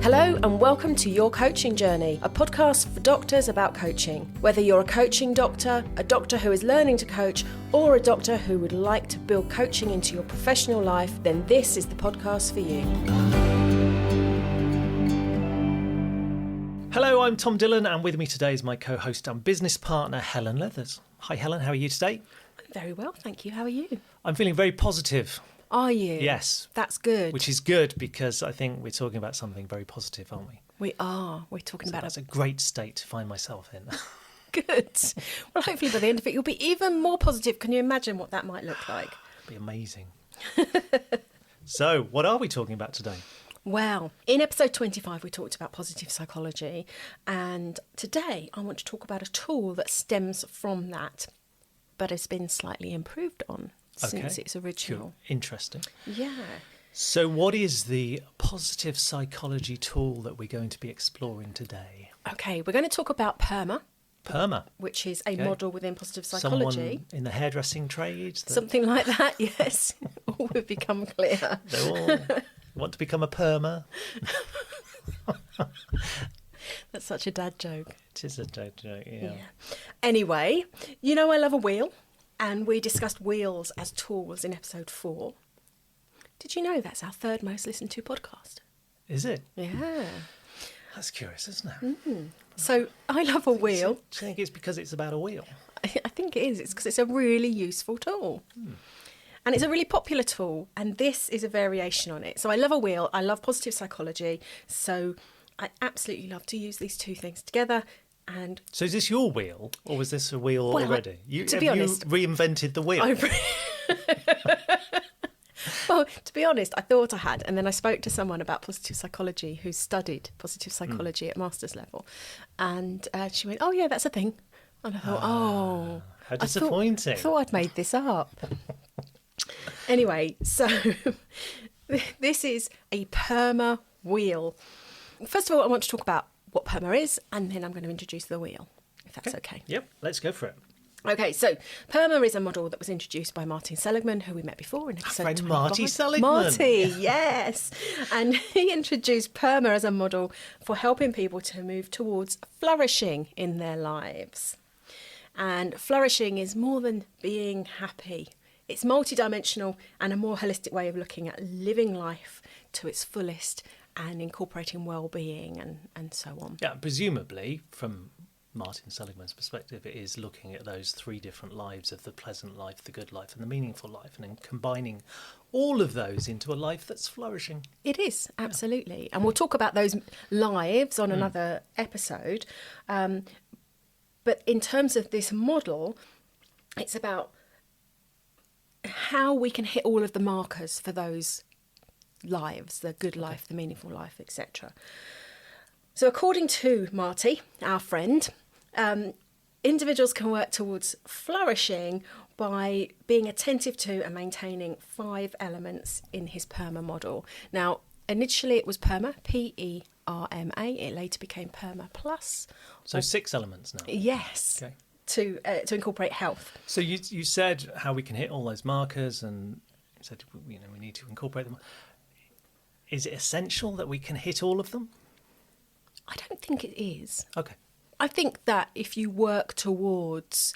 Hello and welcome to Your Coaching Journey, a podcast for doctors about coaching. Whether you're a coaching doctor, a doctor who is learning to coach, or a doctor who would like to build coaching into your professional life, then this is the podcast for you. Hello, I'm Tom Dillon, and with me today is my co-host and business partner, Helen Leathers. Hi Helen, how are you today? I'm very well, thank you. How are you? I'm feeling very positive. Are you? Yes. That's good. Which is good because I think we're talking about something very positive, aren't we? We are. We're talking about that's a great state to find myself in. Good. Well, hopefully by the end of it, you'll be even more positive. Can you imagine what that might look like? It'd be amazing. So, what are we talking about today? Well, in episode 25, we talked about positive psychology. And today, I want to talk about a tool that stems from that, but has been slightly improved on since its original. Cool. Interesting. Yeah. So what is the positive psychology tool that we're going to be exploring today? Okay, we're going to talk about PERMA. PERMA. Which is a model within positive psychology. Someone in the hairdressing trade? Something like that, yes. All will become clear. They all want to become a PERMA. That's such a dad joke. It is a dad joke, yeah. Anyway, you know I love a wheel. And we discussed wheels as tools in episode 4. Did you know that's our third most listened to podcast? Is it? Yeah. That's curious, isn't it? Mm-hmm. So I love a wheel. Do you think it's because it's about a wheel? I think it is. It's because it's a really useful tool. And it's a really popular tool. And this is a variation on it. So I love a wheel. I love positive psychology. So I absolutely love to use these two things together. And so is this your wheel, or was this a wheel already? To be honest, you reinvented the wheel? Well, to be honest, I thought I had. And then I spoke to someone about positive psychology who studied positive psychology at master's level. And she went, oh, yeah, that's a thing. And I thought, how disappointing. I thought I'd made this up. Anyway, so this is a PERMA wheel. First of all, I want to talk about what PERMA is, and then I'm going to introduce the wheel, if that's okay. Yep, let's go for it. Okay, so PERMA is a model that was introduced by Martin Seligman, who we met before in episode 25. Marty Seligman. Marty, yes. And he introduced PERMA as a model for helping people to move towards flourishing in their lives. And flourishing is more than being happy. It's multidimensional and a more holistic way of looking at living life to its fullest and incorporating well-being and so on. Yeah, presumably, from Martin Seligman's perspective, it is looking at those three different lives of the pleasant life, the good life and the meaningful life, and then combining all of those into a life that's flourishing. It is, absolutely. And we'll talk about those lives on another episode. But in terms of this model, it's about how we can hit all of the markers for those lives, the good life, the meaningful life, etc. So according to Marty, our friend, individuals can work towards flourishing by being attentive to and maintaining 5 elements in his PERMA model. Now, initially it was PERMA, P-E-R-M-A. It later became PERMA Plus. So 6 elements now? Yes. Okay. To incorporate health. So you said how we can hit all those markers, and you said we need to incorporate them. Is it essential that we can hit all of them? I don't think it is. Okay. I think that if you work towards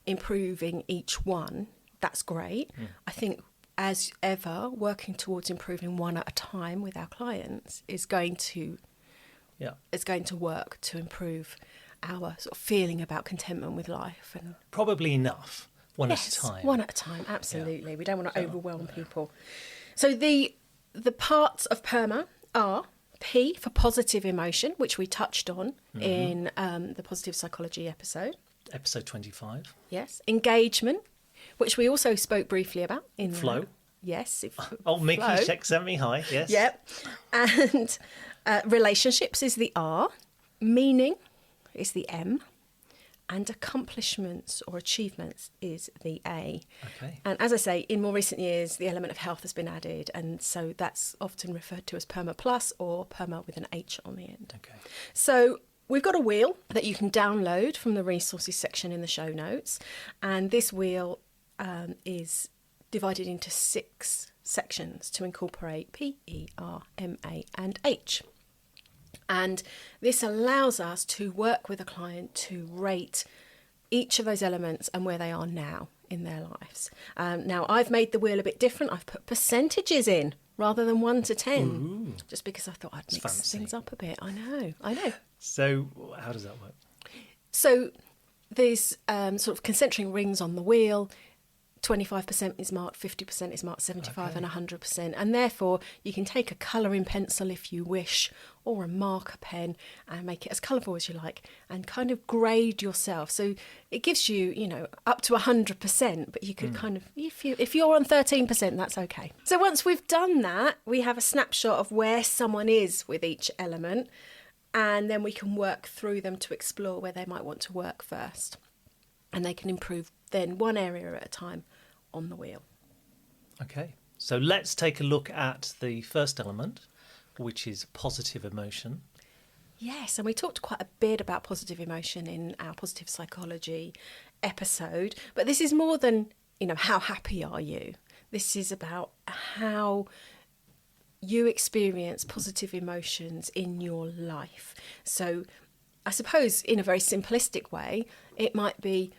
improving each one, that's great. I think, as ever, working towards improving one at a time with our clients is going to work to improve our sort of feeling about contentment with life. And probably enough, one at a time. One at a time, absolutely. Yeah. We don't want to overwhelm people. So the parts of PERMA are P for positive emotion, which we touched on in the positive psychology episode. Episode 25. Yes. Engagement, which we also spoke briefly about. In flow. Yes. Mickey sent me high, yes. Yep. And relationships is the R. Meaning is the M. And accomplishments or achievements is the A. Okay. And as I say, in more recent years, the element of health has been added. And so that's often referred to as PERMA Plus or PERMA with an H on the end. Okay. So we've got a wheel that you can download from the resources section in the show notes. And this wheel is divided into 6 sections to incorporate P, E, R, M, A and H. And this allows us to work with a client to rate each of those elements and where they are now in their lives. Now, I've made the wheel a bit different. I've put percentages in rather than 1 to 10, Ooh. just because I thought I'd mix Fancy. things up a bit. I know. So how does that work? So there's sort of concentric rings on the wheel. 25% is marked, 50% is marked, 75 and 100%. And therefore, you can take a colouring pencil if you wish, or a marker pen, and make it as colourful as you like, and kind of grade yourself. So it gives you, up to 100%, but you could kind of, if you're on 13%, that's okay. So once we've done that, we have a snapshot of where someone is with each element, and then we can work through them to explore where they might want to work first. And they can improve then one area at a time on the wheel. Okay, so let's take a look at the first element, which is positive emotion. Yes, and we talked quite a bit about positive emotion in our positive psychology episode, but this is more than, how happy are you? This is about how you experience positive emotions in your life. So I suppose in a very simplistic way, it might be,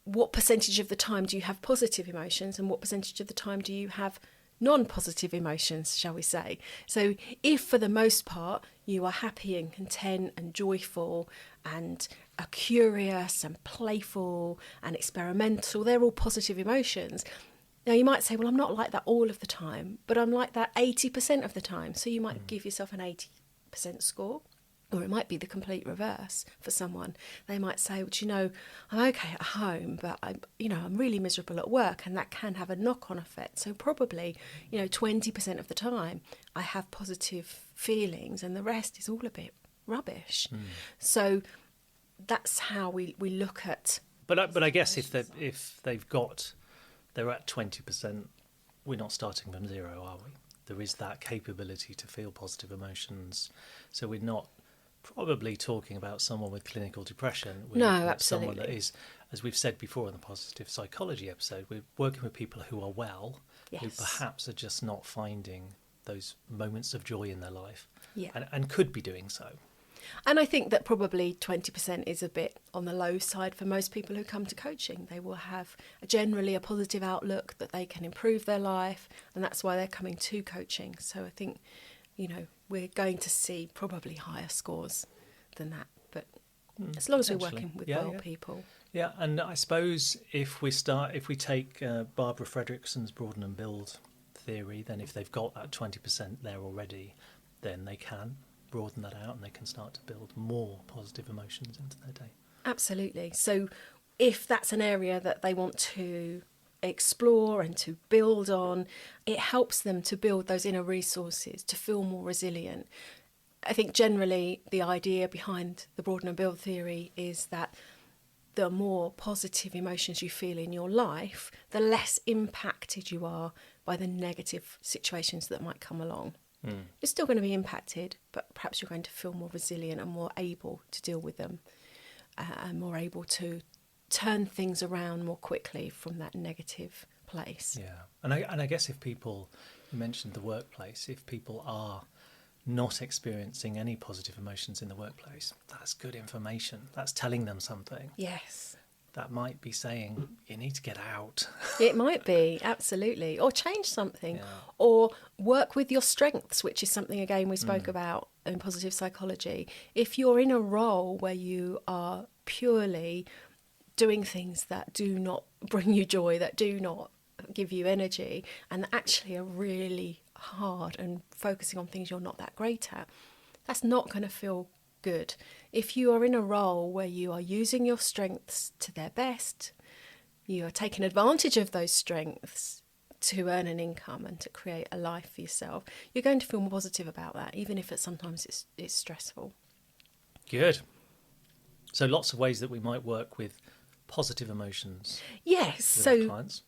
what percentage of the time do you have positive emotions and what percentage of the time do you have non-positive emotions, shall we say. So if for the most part you are happy and content and joyful and are curious and playful and experimental, they're all positive emotions. Now you might say, well, I'm not like that all of the time, but I'm like that 80% of the time. So you might give yourself an 80% score. Or it might be the complete reverse for someone. They might say, well, I'm okay at home, but I'm really miserable at work, and that can have a knock-on effect. So probably, 20% of the time I have positive feelings and the rest is all a bit rubbish. So that's how we look at. But I guess if they're at 20%, we're not starting from zero, are we? There is that capability to feel positive emotions. So we're not probably talking about someone with clinical depression. We're No, looking at absolutely. someone that is, as we've said before in the positive psychology episode, we're working with people who are well, who Yes. perhaps are just not finding those moments of joy in their life, Yeah. and could be doing so. And I think that probably 20% is a bit on the low side for most people who come to coaching. They will have generally a positive outlook that they can improve their life, and that's why they're coming to coaching. So I think, we're going to see probably higher scores than that. But as long as we're working with people. Yeah, and I suppose if we take Barbara Fredrickson's broaden and build theory, then if they've got that 20% there already, then they can broaden that out and they can start to build more positive emotions into their day. Absolutely. So if that's an area that they want to explore and to build on, it helps them to build those inner resources, to feel more resilient. I think generally the idea behind the broaden and build theory is that the more positive emotions you feel in your life, the less impacted you are by the negative situations that might come along. You're still going to be impacted, but perhaps you're going to feel more resilient and more able to deal with them, and more able to turn things around more quickly from that negative place. Yeah, and I guess if people, you mentioned the workplace, if people are not experiencing any positive emotions in the workplace, that's good information. That's telling them something. Yes. That might be saying, you need to get out. It might be, absolutely. Or change something. Yeah. Or work with your strengths, which is something, again, we spoke about in positive psychology. If you're in a role where you are purely doing things that do not bring you joy, that do not give you energy, and that actually are really hard and focusing on things you're not that great at, that's not going to feel good. If you are in a role where you are using your strengths to their best, you are taking advantage of those strengths to earn an income and to create a life for yourself, you're going to feel more positive about that, even if sometimes it's stressful. Good. So lots of ways that we might work with positive emotions. Yes. With So our clients.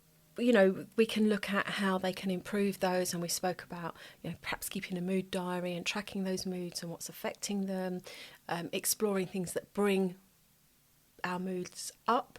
We can look at how they can improve those, and we spoke about, perhaps keeping a mood diary and tracking those moods and what's affecting them, exploring things that bring our moods up,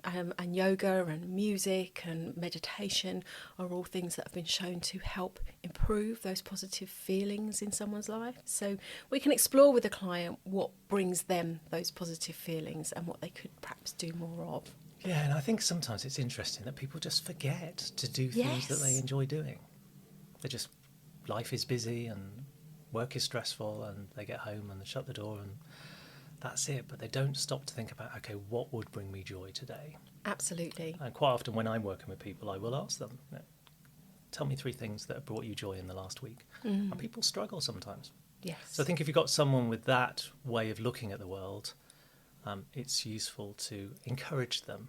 and yoga and music and meditation are all things that have been shown to help improve those positive feelings in someone's life. So we can explore with the client what brings them those positive feelings and what they could perhaps do more of. Yeah, and I think sometimes it's interesting that people just forget to do things that they enjoy doing. Life is busy and work is stressful, and they get home and they shut the door and that's it. But they don't stop to think about, okay, what would bring me joy today? Absolutely. And quite often when I'm working with people, I will ask them, tell me 3 things that have brought you joy in the last week. And people struggle sometimes. Yes. So I think if you've got someone with that way of looking at the world, it's useful to encourage them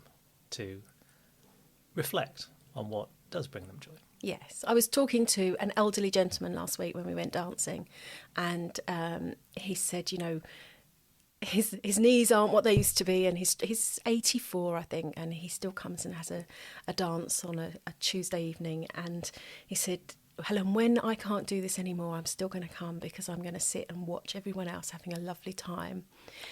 to reflect on what does bring them joy. Yes, I was talking to an elderly gentleman last week when we went dancing, and he said, his knees aren't what they used to be, and he's 84, I think, and he still comes and has a dance on a Tuesday evening, and he said, Helen, when I can't do this anymore, I'm still going to come because I'm going to sit and watch everyone else having a lovely time.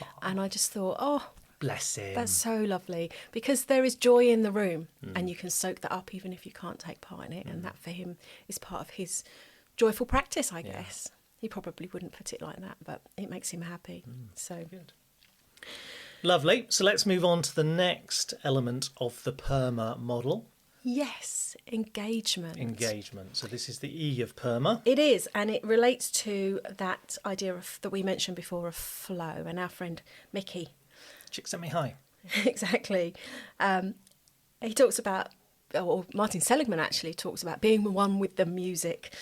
Oh. And I just thought, oh, bless him. That's so lovely, because there is joy in the room and you can soak that up even if you can't take part in it. And that for him is part of his joyful practice, I guess. He probably wouldn't put it like that, but it makes him happy. So good. Lovely. So let's move on to the next element of the PERMA model. Yes, engagement. Engagement. So this is the E of PERMA. It is, and it relates to that idea that we mentioned before of flow. And our friend Mickey, Chick sent me high. Exactly. He talks about, or Martin Seligman actually talks about being one with the music,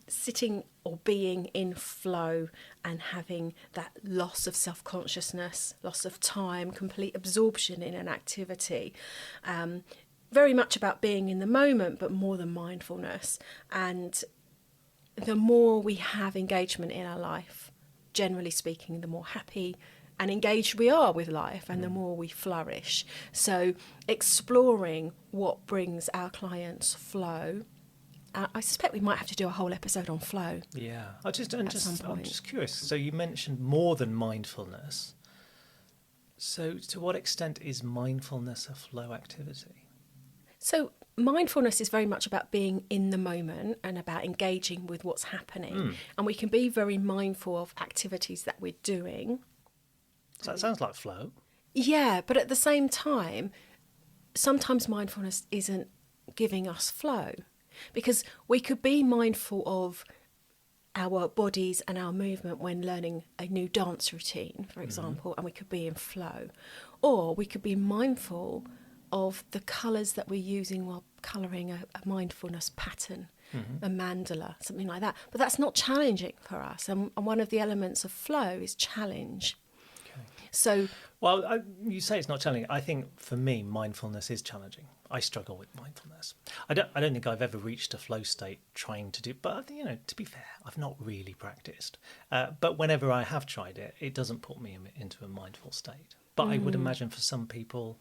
sitting or being in flow and having that loss of self-consciousness, loss of time, complete absorption in an activity. Very much about being in the moment, but more than mindfulness. And the more we have engagement in our life, generally speaking, the more happy and engaged we are with life, and the more we flourish. So exploring what brings our clients flow. I suspect we might have to do a whole episode on flow. Yeah, I'm just curious. So you mentioned more than mindfulness. So to what extent is mindfulness a flow activity? So mindfulness is very much about being in the moment and about engaging with what's happening. And we can be very mindful of activities that we're doing. So that sounds like flow. Yeah, but at the same time, sometimes mindfulness isn't giving us flow, because we could be mindful of our bodies and our movement when learning a new dance routine, for example, and we could be in flow. Or we could be mindful of the colours that we're using while colouring a mindfulness pattern, a mandala, something like that. But that's not challenging for us. And one of the elements of flow is challenge. Okay. So, well, you say it's not challenging. I think for me, mindfulness is challenging. I struggle with mindfulness. I don't think I've ever reached a flow state trying to do. But to be fair, I've not really practiced. But whenever I have tried it, it doesn't put me into a mindful state. But I would imagine for some people,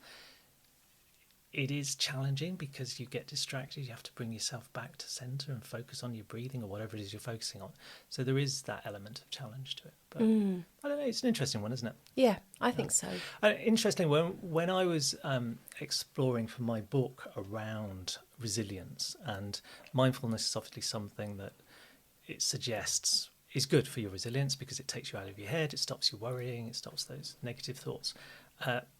it is challenging because you get distracted. You have to bring yourself back to centre and focus on your breathing or whatever it is you're focusing on. So there is that element of challenge to it. But I don't know, it's an interesting one, isn't it? Yeah, I think so. Interesting, when I was exploring for my book around resilience, and mindfulness is obviously something that it suggests is good for your resilience because it takes you out of your head, it stops you worrying, it stops those negative thoughts.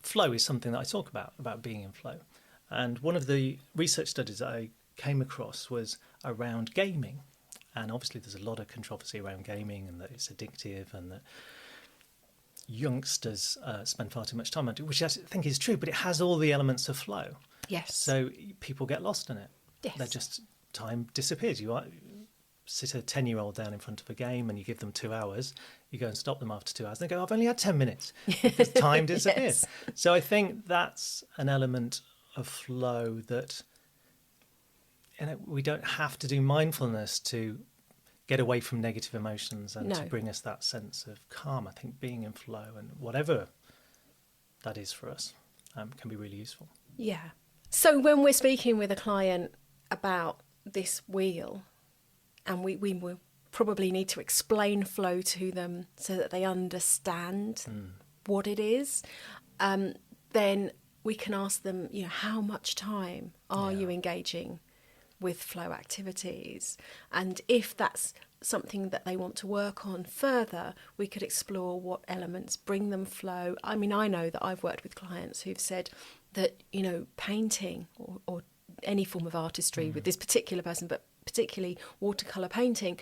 Flow is something that I talk about being in flow. And one of the research studies that I came across was around gaming. And obviously there's a lot of controversy around gaming and that it's addictive and that youngsters spend far too much time on it, which I think is true, but it has all the elements of flow. Yes. So people get lost in it. Yes. Time disappears. You sit a 10-year-old down in front of a game and you give them 2 hours, you go and stop them after 2 hours, and they go, I've only had 10 minutes. Because time disappears. Yes. So I think that's an element of flow that we don't have to do mindfulness to get away from negative emotions and to bring us that sense of calm. I think being in flow and whatever that is for us can be really useful. Yeah. So when we're speaking with a client about this wheel, and we will probably need to explain flow to them so that they understand what it is, then we can ask them, how much time are you engaging with flow activities? And if that's something that they want to work on further, we could explore what elements bring them flow. I mean, I know that I've worked with clients who've said that, painting or any form of artistry with this particular person, but particularly watercolour painting,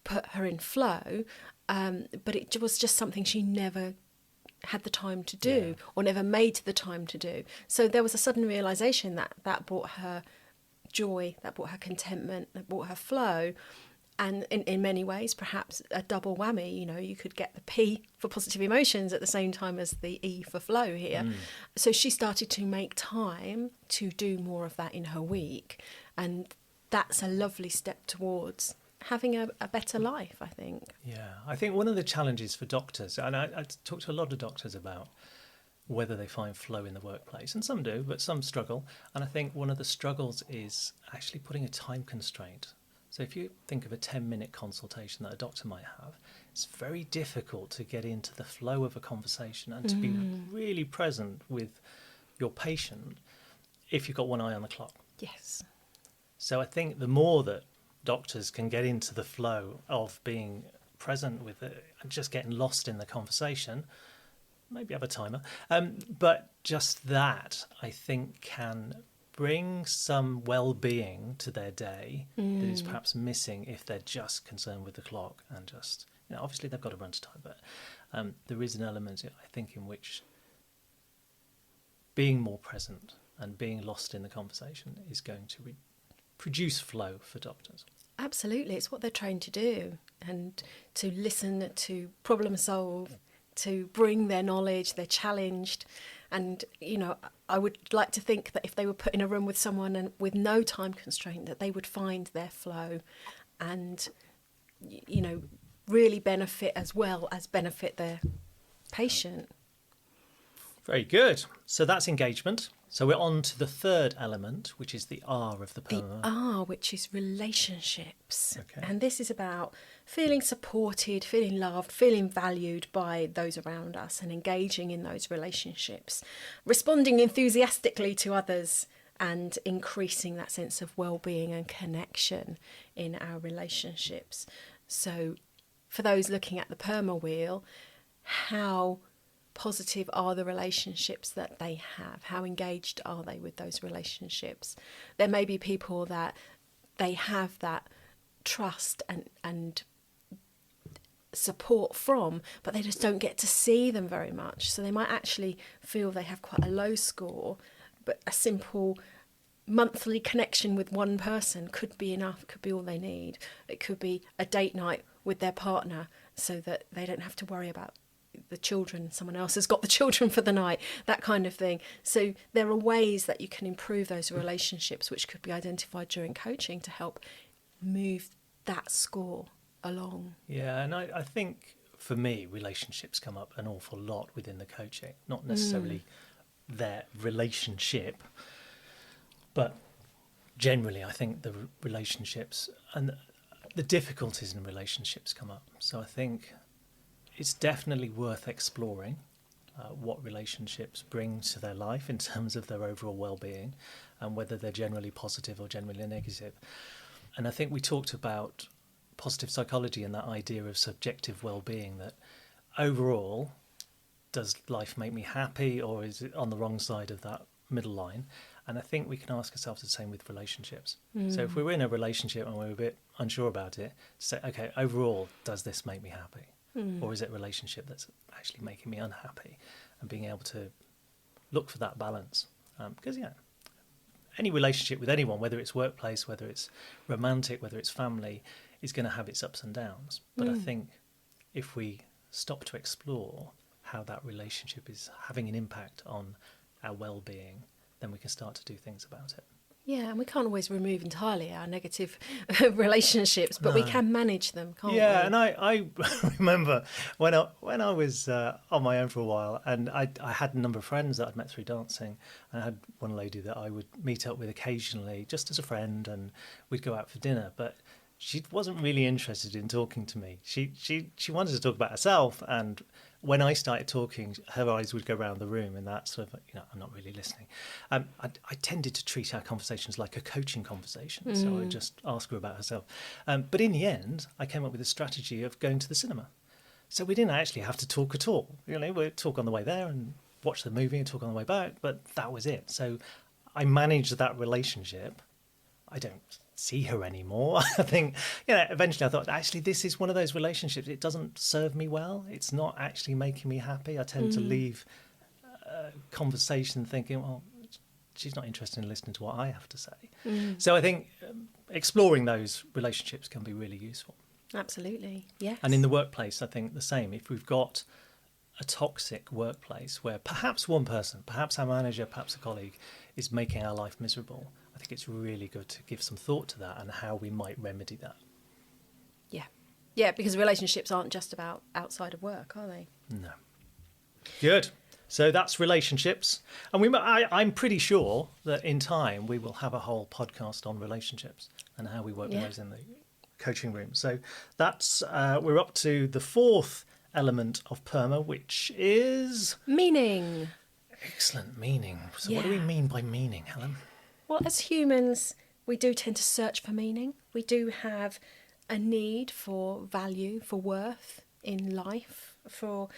put her in flow, but it was just something she never had the time to do or never made the time to do. So there was a sudden realisation that brought her joy, that brought her contentment, that brought her flow. And in many ways, perhaps a double whammy, you could get the P for positive emotions at the same time as the E for flow here. So she started to make time to do more of that in her week. And that's a lovely step towards having a better life, I think. Yeah, I think one of the challenges for doctors, and I talk to a lot of doctors about whether they find flow in the workplace, and some do, but some struggle. And I think one of the struggles is actually putting a time constraint. So if you think of a 10-minute consultation that a doctor might have, it's very difficult to get into the flow of a conversation and to be really present with your patient if you've got one eye on the clock. Yes. So I think the more that doctors can get into the flow of being present with it and just getting lost in the conversation, maybe have a timer, but just that, I think, can bring some well-being to their day that is perhaps missing if they're just concerned with the clock and just, obviously they've got to run to time, but there is an element, I think, in which being more present and being lost in the conversation is going to produce flow for doctors. Absolutely, it's what they're trained to do, and to listen, to problem solve, to bring their knowledge. They're challenged. And, I would like to think that if they were put in a room with someone and with no time constraint, that they would find their flow and, really benefit as well as benefit their patient. Very good. So that's engagement. So we're on to the third element, which is the R of the PERMA. The R, which is relationships. Okay. And this is about feeling supported, feeling loved, feeling valued by those around us and engaging in those relationships, responding enthusiastically to others and increasing that sense of well-being and connection in our relationships. So for those looking at the PERMA wheel, how positive are the relationships that they have? How engaged are they with those relationships? There may be people that they have that trust and support from, but they just don't get to see them very much. So they might actually feel they have quite a low score, but a simple monthly connection with one person could be enough, could be all they need. It could be a date night with their partner so that they don't have to worry about the children, someone else has got the children for the night, that kind of thing. So there are ways that you can improve those relationships, which could be identified during coaching to help move that score along. Yeah, and I think for me, relationships come up an awful lot within the coaching, not necessarily their relationship, but generally I think the relationships and the difficulties in relationships come up. So I think it's definitely worth exploring what relationships bring to their life in terms of their overall well-being and whether they're generally positive or generally negative. And I think we talked about positive psychology and that idea of subjective well-being, that overall, does life make me happy or is it on the wrong side of that middle line? And I think we can ask ourselves the same with relationships. So if we're in a relationship and we're a bit unsure about it, say, okay, overall, does this make me happy? Or is it a relationship that's actually making me unhappy? And being able to look for that balance. Because, any relationship with anyone, whether it's workplace, whether it's romantic, whether it's family, is going to have its ups and downs. But I think if we stop to explore how that relationship is having an impact on our well-being, then we can start to do things about it. Yeah, and we can't always remove entirely our negative relationships, but we can manage them, can't we? Yeah, and I remember when I was on my own for a while, and I had a number of friends that I'd met through dancing. And I had one lady that I would meet up with occasionally, just as a friend, and we'd go out for dinner. But she wasn't really interested in talking to me. She wanted to talk about herself, and when I started talking, her eyes would go around the room, and that sort of, I'm not really listening. I tended to treat our conversations like a coaching conversation, so I'd just ask her about herself. But in the end, I came up with a strategy of going to the cinema. So we didn't actually have to talk at all. We'd talk on the way there and watch the movie and talk on the way back, but that was it. So I managed that relationship. I don't see her anymore. I think, eventually I thought, actually, this is one of those relationships. It doesn't serve me well. It's not actually making me happy. I tend to leave conversation thinking, well, she's not interested in listening to what I have to say. So I think exploring those relationships can be really useful. Absolutely, yes. And in the workplace, I think the same. If we've got a toxic workplace where perhaps one person, perhaps our manager, perhaps a colleague, is making our life miserable, I think it's really good to give some thought to that and how we might remedy that. Yeah, because relationships aren't just about outside of work, are they? No. Good. So that's relationships. And I'm pretty sure that in time we will have a whole podcast on relationships and how we work with those in the coaching room. So that's we're up to the fourth element of PERMA, which is meaning. Excellent, meaning. So what do we mean by meaning, Helen? Well, as humans, we do tend to search for meaning. We do have a need for value, for worth in life, for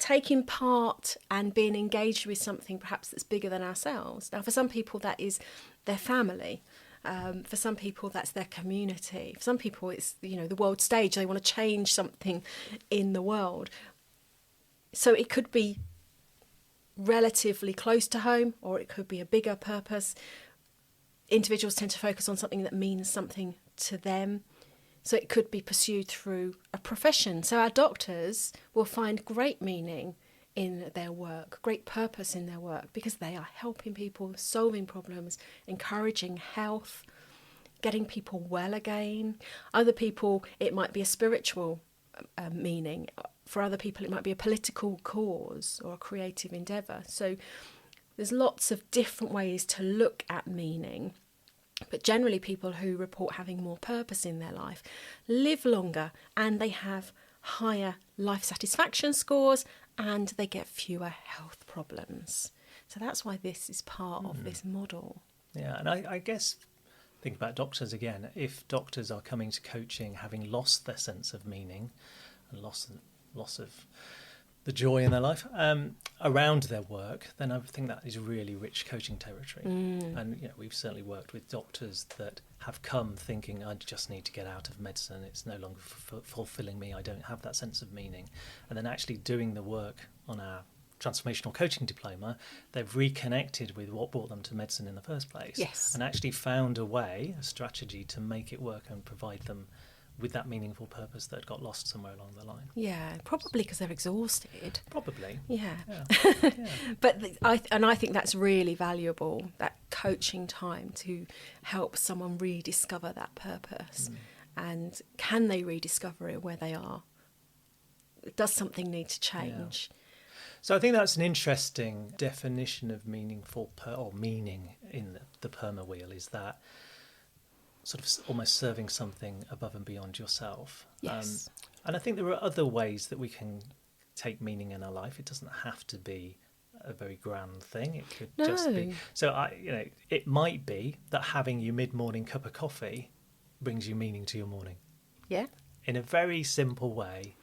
taking part and being engaged with something perhaps that's bigger than ourselves. Now, for some people, that is their family. For some people, that's their community. For some people, it's the world stage. They want to change something in the world. So it could be relatively close to home, or it could be a bigger purpose. Individuals tend to focus on something that means something to them. So it could be pursued through a profession. So our doctors will find great meaning in their work, great purpose in their work, because they are helping people, solving problems, encouraging health, getting people well again. Other people, it might be a spiritual meaning. For other people, it might be a political cause or a creative endeavour. So there's lots of different ways to look at meaning. But generally, people who report having more purpose in their life live longer, and they have higher life satisfaction scores, and they get fewer health problems. So that's why this is part of this model. Yeah, and I guess think about doctors again. If doctors are coming to coaching having lost their sense of meaning and loss of the joy in their life around their work, then I think that is really rich coaching territory. And we've certainly worked with doctors that have come thinking, I just need to get out of medicine, it's no longer fulfilling me, I don't have that sense of meaning. And then actually doing the work on our transformational coaching diploma, they've reconnected with what brought them to medicine in the first place. Yes. And actually found a way, a strategy to make it work and provide them with that meaningful purpose that got lost somewhere along the line. Yeah, probably because they're exhausted. Probably. Yeah. Yeah. But I think that's really valuable, that coaching time to help someone rediscover that purpose. And can they rediscover it where they are? Does something need to change? Yeah. So I think that's an interesting definition of meaningful or meaning in the PERMA wheel, is that sort of almost serving something above and beyond yourself. Yes. And I think there are other ways that we can take meaning in our life. It doesn't have to be a very grand thing. It could just be. So it might be that having your mid-morning cup of coffee brings you meaning to your morning. Yeah. In a very simple way.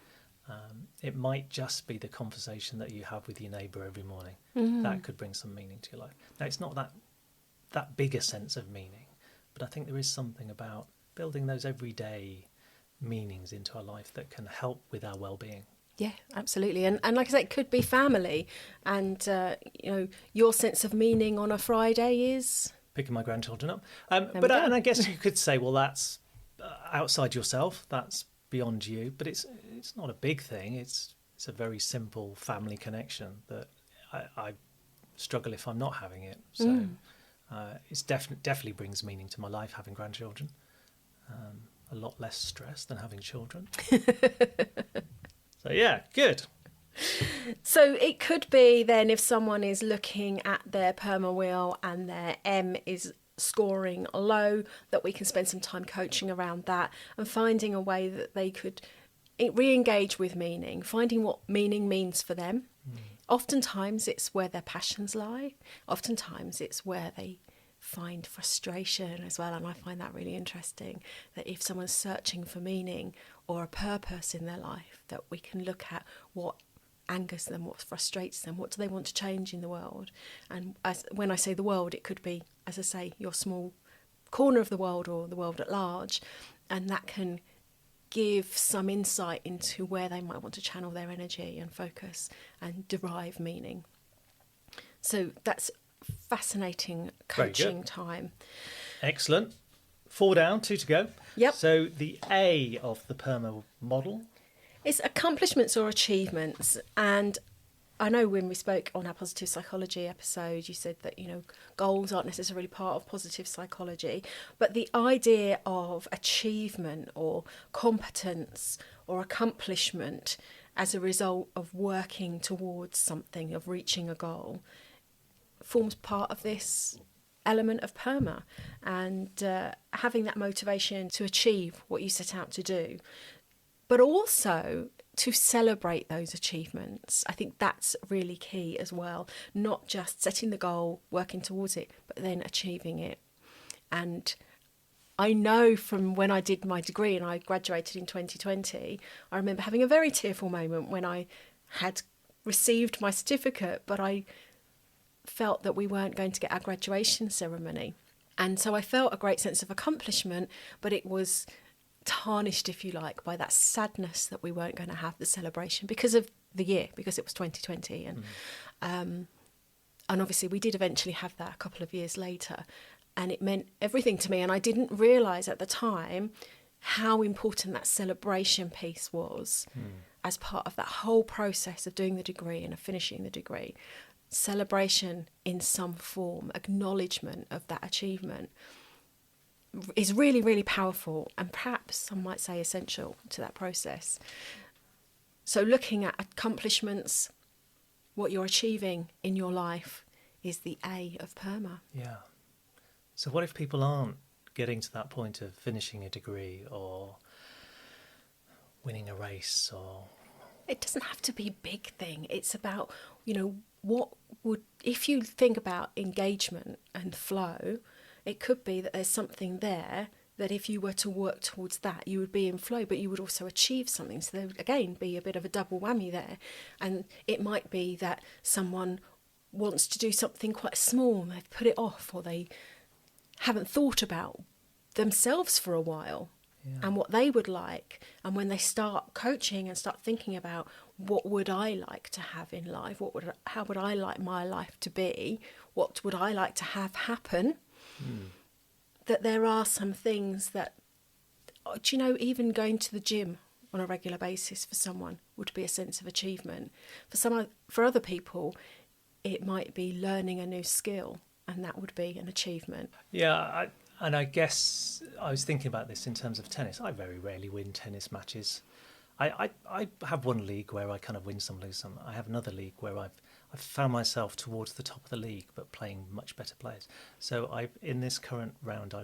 It might just be the conversation that you have with your neighbour every morning. That could bring some meaning to your life. Now, it's not that big a sense of meaning. But I think there is something about building those everyday meanings into our life that can help with our well-being. Yeah, absolutely. And like I say, it could be family. And, your sense of meaning on a Friday is? Picking my grandchildren up. And I guess you could say, well, that's outside yourself. That's beyond you. But it's not a big thing. It's a very simple family connection that I struggle if I'm not having it. So... It's definitely brings meaning to my life, having grandchildren. A lot less stress than having children. So yeah, good. So it could be then, if someone is looking at their PERMA wheel and their M is scoring low, that we can spend some time coaching around that and finding a way that they could re-engage with meaning, finding what meaning means for them. Oftentimes it's where their passions lie. Oftentimes it's where they find frustration as well. And I find that really interesting, that if someone's searching for meaning or a purpose in their life, that we can look at what angers them, what frustrates them, what do they want to change in the world. And when I say the world, it could be, as I say, your small corner of the world or the world at large, and that can give some insight into where they might want to channel their energy and focus and derive meaning. So that's fascinating coaching time. Excellent. 4 down, 2 to go. Yep. So the A of the PERMA model. It's accomplishments or achievements. And I know when we spoke on our positive psychology episode, you said that, goals aren't necessarily part of positive psychology, but the idea of achievement or competence or accomplishment as a result of working towards something, of reaching a goal, forms part of this element of PERMA, and having that motivation to achieve what you set out to do, but also to celebrate those achievements. I think that's really key as well, not just setting the goal, working towards it, but then achieving it. And I know from when I did my degree and I graduated in 2020, I remember having a very tearful moment when I had received my certificate, but I felt that we weren't going to get our graduation ceremony. And so I felt a great sense of accomplishment, but it was tarnished, if you like, by that sadness that we weren't going to have the celebration because of the year, because it was 2020. And obviously we did eventually have that a couple of years later, and it meant everything to me. And I didn't realise at the time how important that celebration piece was as part of that whole process of doing the degree and of finishing the degree. Celebration in some form, acknowledgement of that achievement, is really, really powerful, and perhaps some might say essential to that process. So looking at accomplishments, what you're achieving in your life, is the A of PERMA. Yeah. So what if people aren't getting to that point of finishing a degree or winning a race? Or it doesn't have to be a big thing. It's about, what would, if you think about engagement and flow, it could be that there's something there that if you were to work towards that, you would be in flow, but you would also achieve something. So there would, again, be a bit of a double whammy there. And it might be that someone wants to do something quite small and they've put it off, or they haven't thought about themselves for a while and what they would like. And when they start coaching and start thinking about what would I like to have in life, how would I like my life to be, what would I like to have happen, that there are some things that, even going to the gym on a regular basis for someone would be a sense of achievement. For other people, it might be learning a new skill, and that would be an achievement. Yeah, I guess I was thinking about this in terms of tennis. I very rarely win tennis matches. I have one league where I kind of win some, lose some. I have another league where I've found myself towards the top of the league, but playing much better players. So in this current round, I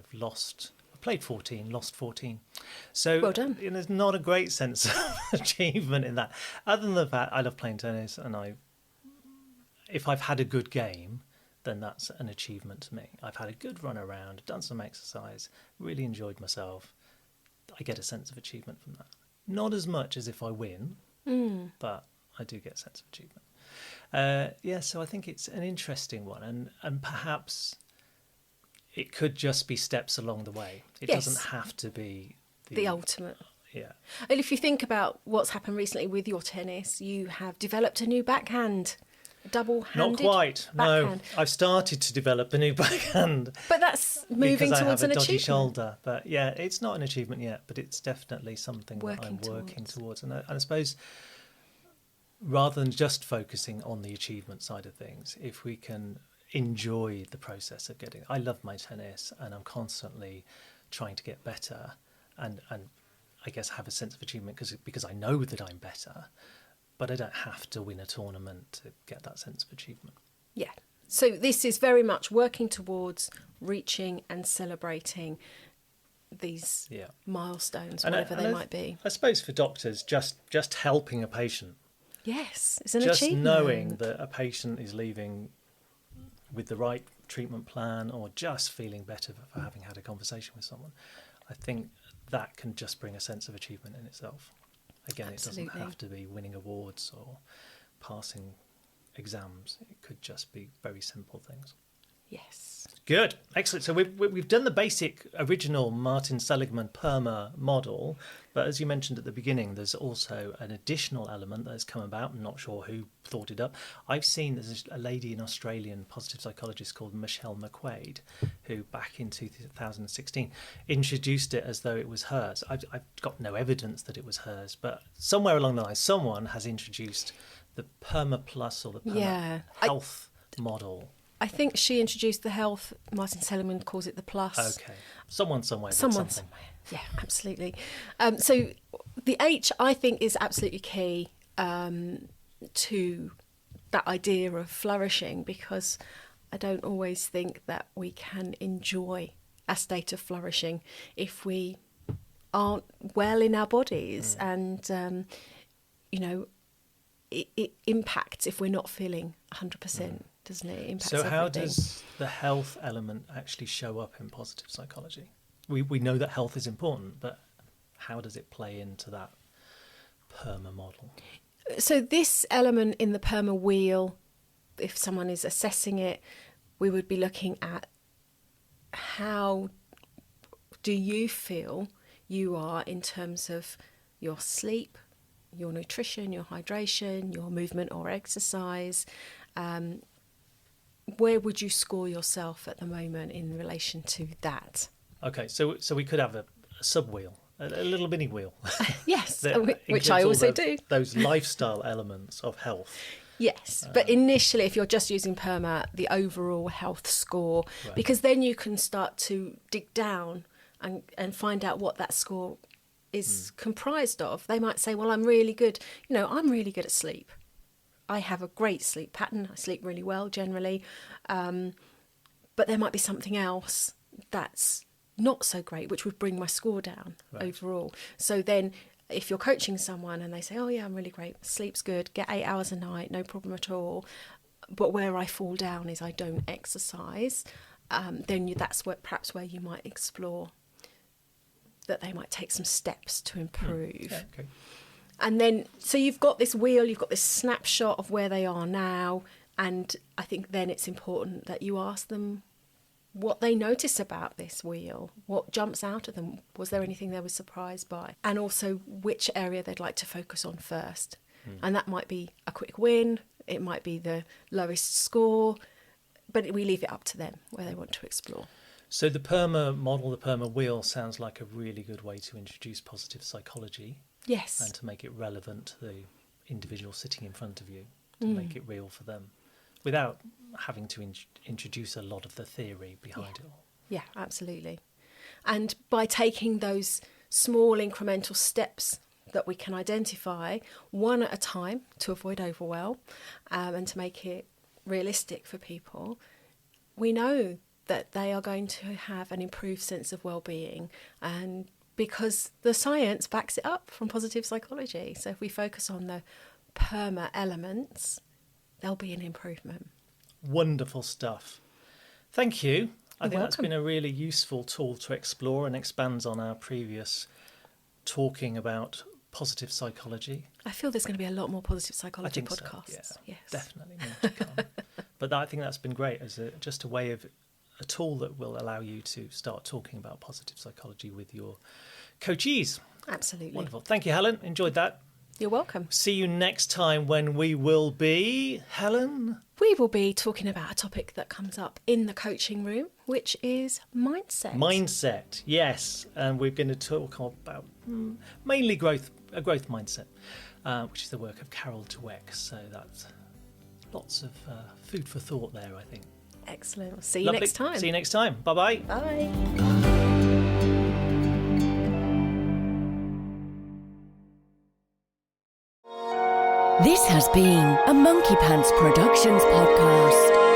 played 14, lost 14. So well done. There's not a great sense of achievement in that. Other than the fact I love playing tennis, and if I've had a good game, then that's an achievement to me. I've had a good run around, done some exercise, really enjoyed myself. I get a sense of achievement from that. Not as much as if I win, but I do get a sense of achievement. So I think it's an interesting one, and perhaps it could just be steps along the way. It doesn't have to be the ultimate. Yeah. And if you think about what's happened recently with your tennis, you have developed a new backhand, a double-handed. Not quite. Backhand. No, I've started to develop a new backhand. But that's moving because towards I have an a dodgy achievement. shoulder. But yeah, it's not an achievement yet, but it's definitely something that I'm working towards. And I suppose, rather than just focusing on the achievement side of things, if we can enjoy the process of getting... I love my tennis, and I'm constantly trying to get better, and I guess have a sense of achievement because I know that I'm better, but I don't have to win a tournament to get that sense of achievement. Yeah, So this is very much working towards reaching and celebrating these milestones, whatever they might be. I suppose for doctors, just helping a patient. Yes, it's an just achievement. Knowing that a patient is leaving with the right treatment plan, or just feeling better for having had a conversation with someone, I think that can just bring a sense of achievement in itself. Again, Absolutely. It doesn't have to be winning awards or passing exams. It could just be very simple things. Yes. Good. Excellent. So we've done the basic original Martin Seligman PERMA model, but as you mentioned at the beginning, there's also an additional element that has come about. I'm not sure who thought it up. I've seen there's a lady, an Australian positive psychologist called Michelle McQuaid, who back in 2016 introduced it as though it was hers. I've got no evidence that it was hers, but somewhere along the line, someone has introduced the PERMA Plus or the PERMA Health model. I think she introduced the health. Martin Seligman calls it the plus. Okay. Someone somewhere. Somewhere. Yeah, absolutely. So the H, I think, is absolutely key to that idea of flourishing, because I don't always think that we can enjoy a state of flourishing if we aren't well in our bodies. And, it impacts if we're not feeling 100%. Doesn't it? It impacts so how everything. Does the health element actually show up in positive psychology? We know that health is important, but how does it play into that PERMA model? So this element in the PERMA wheel, if someone is assessing it, we would be looking at how do you feel you are in terms of your sleep, your nutrition, your hydration, your movement or exercise. Where would you score yourself at the moment in relation to that? Okay, so we could have a sub-wheel, a little mini wheel. Yes, which I also do. Those lifestyle elements of health. Yes, but initially, if you're just using PERMA, the overall health score, because then you can start to dig down and find out what that score is comprised of. They might say, well, I'm really good. I'm really good at sleep. I have a great sleep pattern. I sleep really well generally. But there might be something else that's not so great, which would bring my score down overall. So then if you're coaching someone and they say, oh yeah, I'm really great, sleep's good, get 8 hours a night, no problem at all. But where I fall down is I don't exercise, then that's perhaps where you might explore that they might take some steps to improve. Yeah, okay. And then, so you've got this wheel, you've got this snapshot of where they are now, and I think then it's important that you ask them what they notice about this wheel, what jumps out of them, was there anything they were surprised by, and also which area they'd like to focus on first. And that might be a quick win, it might be the lowest score, but we leave it up to them where they want to explore. So the PERMA model, the PERMA wheel, sounds like a really good way to introduce positive psychology. Yes. And to make it relevant to the individual sitting in front of you, to make it real for them, without having to introduce a lot of the theory behind it all. Yeah, absolutely. And by taking those small incremental steps that we can identify, one at a time, to avoid overwhelm and to make it realistic for people, we know that they are going to have an improved sense of well-being, and because the science backs it up from positive psychology. So if we focus on the PERMA elements, there'll be an improvement. Wonderful stuff. Thank you. I think that's welcome. been a really useful tool to explore and expands on our previous talking about positive psychology. I feel there's going to be a lot more positive psychology podcasts. So, yeah, yes. definitely more to come. But I think that's been great as just a way of a tool that will allow you to start talking about positive psychology with your coachees. Absolutely. Wonderful. Thank you, Helen. Enjoyed that. You're welcome. See you next time when we will be, Helen? We will be talking about a topic that comes up in the coaching room, which is mindset. Mindset, yes. And we're going to talk about mainly a growth mindset, which is the work of Carol Dweck. So that's lots of food for thought there, I think. Excellent. We'll see you Lovely. next time. See you next time. Bye-bye. Bye. This has been a Monkey Pants Productions podcast.